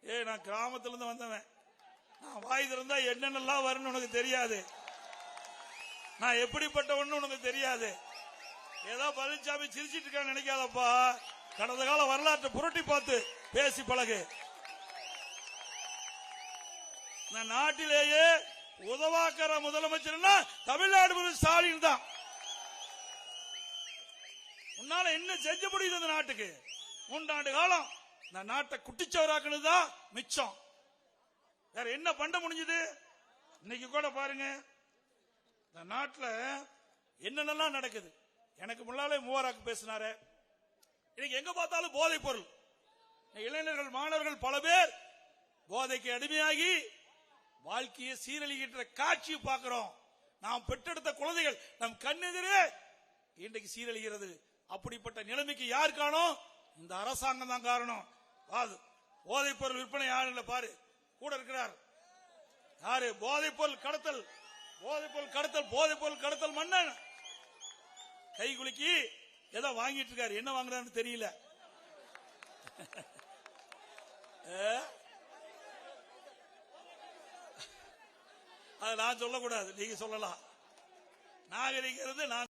நான் கிராமத்துல இருந்து வந்தவன். நான் வாய் திறந்தா என்னென்னலாம் வரும்னு உனக்கு தெரியாது. நான் எப்படிப்பட்டவன்னு உனக்கு தெரியாது. ஏதோ பழனிசாமி சிரிச்சிட்டு இருக்கான்னு நினைக்காதப்பா. கடந்த கால வரலாற்றை புரட்டி பார்த்து பேசி பழகு. நான் நாட்டிலேயே உதவாக்கர முதலமைச்சர்னா தமிழ்நாடு ஸ்டாலின் தான். உன்னால என்ன செஞ்ச முடியுது இந்த நாட்டுக்கு? 3 ஆண்டு காலம் இந்த நாட்டை குட்டிச்சவராக்குனதுதான் மிச்சம். வேற என்ன பண்ண முடிஞ்சது? இன்னைக்கு கூட பாருங்க, இந்த நாட்டில் என்னென்னலாம் நடக்குது. எனக்கு முன்னாலே மூவராக்கு பேசினாரு. இன்னைக்கு எங்க பார்த்தாலும் போதைப் பொருள். இளைஞர்கள் மாணவர்கள் பல பேர் போதைக்கு அடிமையாகி வாழ்க்கையை சீரழிகின்ற காட்சியை பார்க்கிறோம். நாம் பெற்றெடுத்த குழந்தைகள் நம் கண்ணெதிரே இன்றைக்கு சீரழிகிறது. அப்படிப்பட்ட நிலைமைக்கு யார் காரணம்? இந்த அரசாங்கம் தான் காரணம். போதைப் பொருள் விற்பனை யாரு பாரு, கூட இருக்கிறார் யாரு? போதைப் பொருள் கடத்தல், போதைப் பொருள் கடத்தல், போதைப் பொருள் கடத்தல் மன்னன் கை குலுக்கி ஏதோ வாங்கிட்டு இருக்காரு. என்ன வாங்குறான்னு தெரியல. அது நான் சொல்லக்கூடாது, நீங்க சொல்லலாம். நாகரிகம் நான்